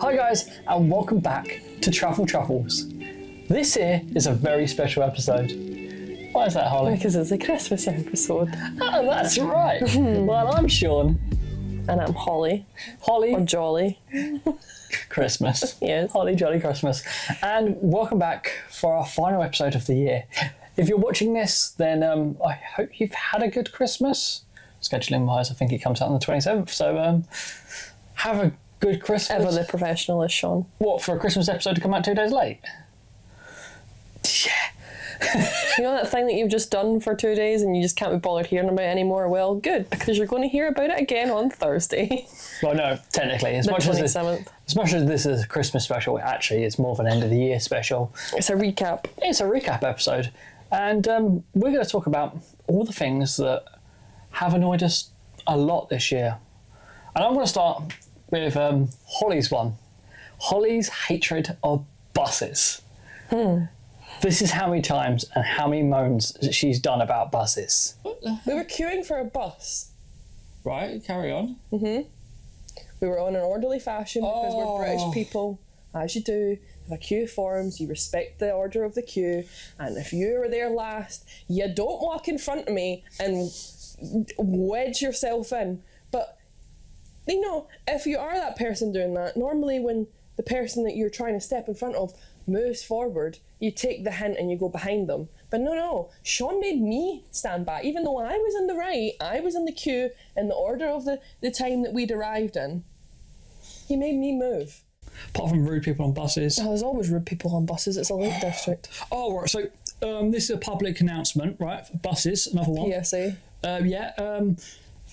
Hi guys, and welcome back to Travel Truffles. This here is a very special episode. Why is that, Holly? Because it's a Christmas episode. Oh, that's right. Well, I'm Sean. And I'm Holly. Holly. Or Jolly. Christmas. Yes. Holly Jolly Christmas. And welcome back for our final episode of the year. If you're watching this, then I hope you've had a good Christmas. Scheduling wise, I think it comes out on the 27th, so have a good Christmas. Ever the professionalist, Sean. What, for a Christmas episode to come out 2 days late? Yeah. You know that thing that you've just done for 2 days and you just can't be bothered hearing about it anymore? Well, good, because you're going to hear about it again on Thursday. Well, no, technically, as much as this is a Christmas special, actually it's more of an end of the year special. It's a recap. It's a recap episode, and we're going to talk about all the things that have annoyed us a lot this year. And I'm going to start with Holly's one. Holly's hatred of buses. This is how many times and how many moans she's done about buses. We were queuing for a bus. Right, carry on. We were on an orderly fashion because we're British people, as you do. Have a queue of forms, you respect the order of the queue, and if you were there last, you don't walk in front of me and wedge yourself in. But, you know, if you are that person doing that, normally when the person that you're trying to step in front of moves forward, you take the hint and you go behind them. But no, Sean made me stand back. Even though I was in the right, I was in the queue in the order of the time that we'd arrived in. He made me move. Apart from rude people on buses. Oh, there's always rude people on buses. It's a Lake District. Oh, right. So this is a public announcement, right? For buses, another one. PSA.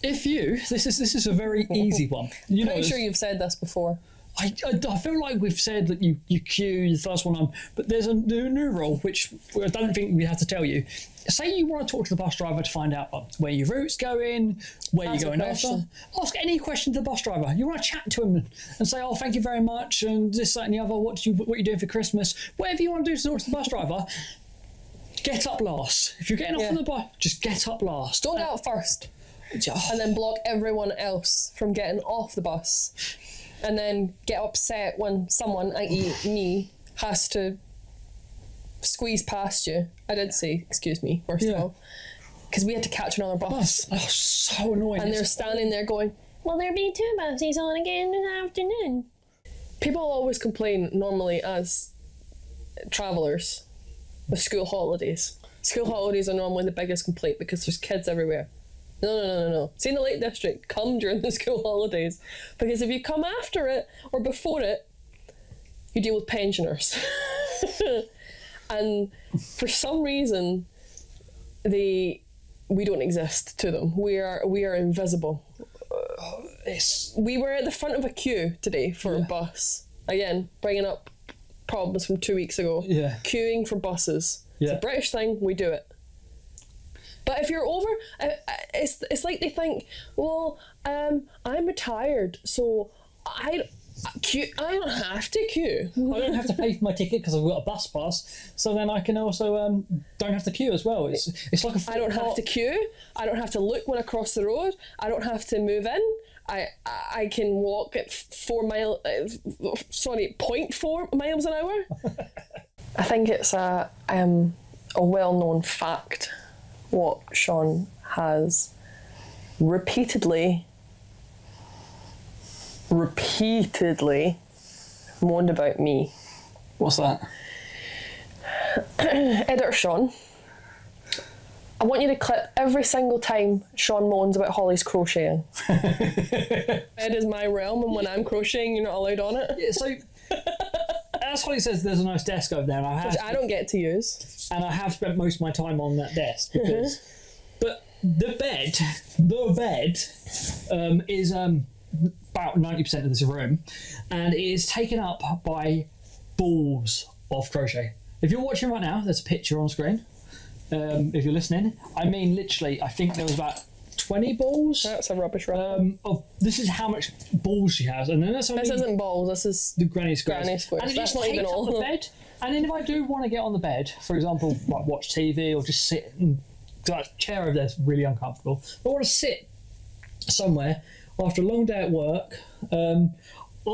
If you, this is a very easy one. You know, Pretty sure you've said this before. I feel like we've said that you queue the first one on, but there's a new rule which I don't think we have to tell you. Say you want to talk to the bus driver to find out where your route's going, where you're going after. Ask any question to the bus driver. You want to chat to him and say, "Oh, thank you very much," and this, that, and the other. What you doing for Christmas? Whatever you want to do to talk to the bus driver. Get up last. If you're getting off on the bus, just get up last. Don't get out first. And then block everyone else from getting off the bus. And then get upset when someone, i.e. me, has to squeeze past you. I did say, excuse me, first of all. Because we had to catch another bus. Oh, so annoying. And they're standing there going, "Will there be 2 buses on again this afternoon?" People always complain, normally, as travellers, with school holidays. School holidays are normally the biggest complaint because there's kids everywhere. No. See, in the Lake District, come during the school holidays. Because if you come after it or before it, you deal with pensioners. And for some reason, we don't exist to them. We are invisible. We were at the front of a queue today for a bus. Again, bringing up problems from 2 weeks ago. Yeah. Queuing for buses. It's a British thing, we do it. But if you're over, it's like they think, well, I'm retired, so I don't have to queue. I don't have to pay for my ticket because I've got a bus pass, so then I can also don't have to queue as well. It's like a. I don't have to queue. I don't have to look when I cross the road. I don't have to move in. I can walk at 0.4 miles an hour. I think it's a well-known fact what Sean has repeatedly moaned about me. What's that? Editor Sean, I want you to clip every single time Sean moans about Holly's crocheting. It is my realm, and when I'm crocheting, you're not allowed on it. Yeah, so as Holly says, there's a nice desk over there, and which I don't get to use. And I have spent most of my time on that desk because. But the bed is about 90% of this room, and it is taken up by balls of crochet. If you're watching right now, there's a picture on screen. If you're listening, I mean literally, I think there was about 20 balls. That's a rubbish run. This is how much balls she has, and then that's only. This isn't balls. This is the granny squares. Granny squares. And it that's just not even all. The bed. And then if I do want to get on the bed, for example, like watch TV or just sit, and that chair over there is really uncomfortable. I want to sit somewhere after a long day at work,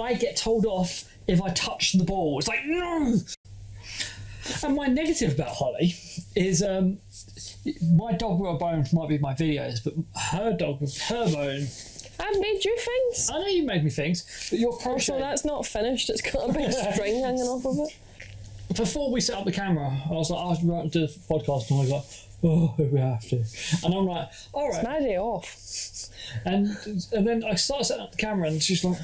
I get told off if I touch the ball. It's like, no! And my negative about Holly is my dog with a bone might be my videos, but her dog with her bone. I've made you things. I know you made me things, but your crochet. So that's not finished. It's got a big string hanging off of it. Before we set up the camera, I was like, I was about to do the podcast, and I was like, oh, we have to. And I'm like, all right. It's my day off. And then I started setting up the camera, and she's like,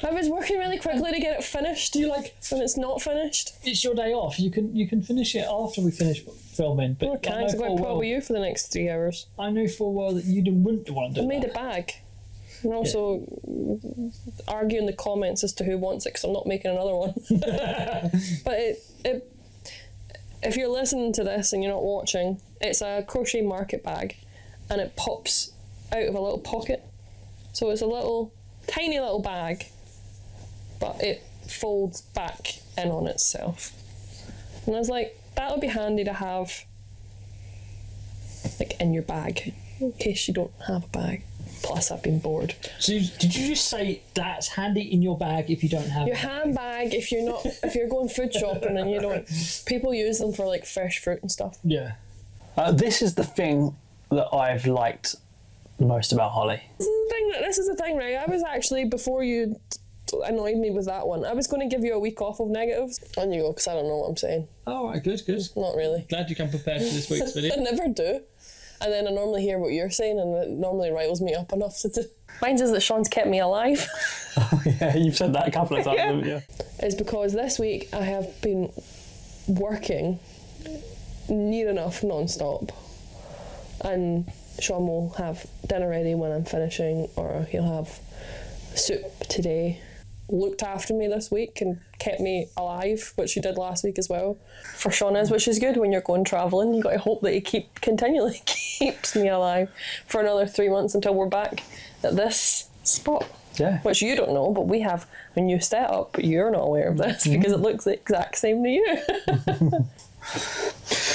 I was working really quickly to get it finished. "You like when it's not finished? It's your day off. You can finish it after we finish filming." But Okay, I'm going to with you for the next 3 hours. I knew full well that you wouldn't want to do I made that. a bag. And also argue in the comments as to who wants it, because I'm not making another one. But if you're listening to this and you're not watching, it's a crochet market bag, and it pops out of a little pocket. So it's a little, tiny little bag, but it folds back in on itself. And I was like, that would be handy to have, like, in your bag, in case you don't have a bag. Plus, I've been bored. So did you just say that's handy in your bag if you don't have your it? handbag? If you're going food shopping and you don't, people use them for like fresh fruit and stuff. Yeah. This is the thing that I've liked most about Holly. This is the thing, right? I was actually, before you annoyed me with that one, I was going to give you a week off of negatives. On you go, because I don't know what I'm saying. Oh, right, good. Not really. Glad you come prepared for this week's video. I never do. And then I normally hear what you're saying, and it normally riles me up enough to do. Mine is that Sean's kept me alive. Oh yeah, you've said that a couple of times, haven't you? It's because this week I have been working near enough non-stop, and Sean will have dinner ready when I'm finishing, or he'll have soup today. Looked after me this week and kept me alive, which he did last week as well. For Sean is, which is good when you're going travelling. You got to hope that he continually keeps me alive for another 3 months until we're back at this spot. Yeah. Which you don't know, but we have a new setup, but you're not aware of this because it looks the exact same to you.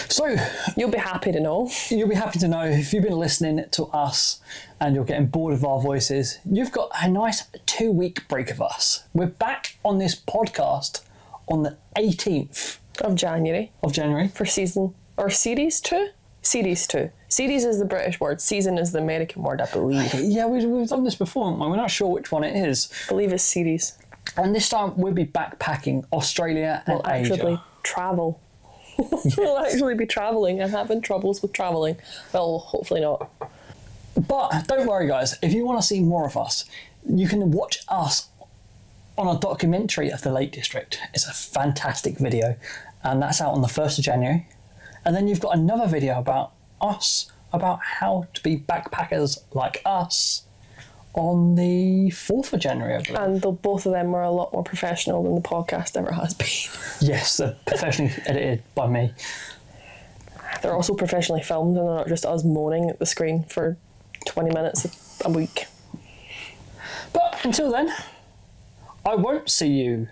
So you'll be happy to know. You'll be happy to know if you've been listening to us and you're getting bored of our voices, you've got a nice 2-week break of us. We're back on this podcast on the 18th of January. For season, or series 2? Series 2. Series is the British word, season is the American word, I believe. Yeah, we've done this before, haven't we? We're not sure which one it is. I believe it's series. And this time we'll be backpacking Australia and Asia. We'll actually travel. We'll actually be travelling and having troubles with travelling. Well, hopefully not. But don't worry, guys. If you want to see more of us, you can watch us on a documentary of the Lake District. It's a fantastic video, and that's out on the 1st of January. And then you've got another video about us, about how to be backpackers like us, on the 4th of January, I believe. And both of them were a lot more professional than the podcast ever has been. Yes, they're professionally edited by me. They're also professionally filmed, and they're not just us moaning at the screen for 20 minutes a week. But until then, I won't see you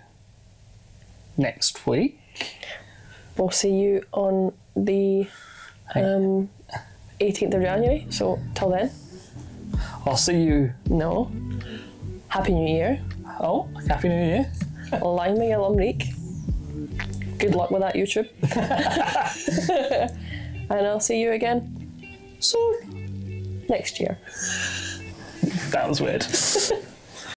next week. We'll see you on the 18th of January, so till then. I'll see you... No. Happy New Year. Oh, Happy New Year. Line me a lumreek. Good luck with that, YouTube. And I'll see you again soon. Next year. That was weird.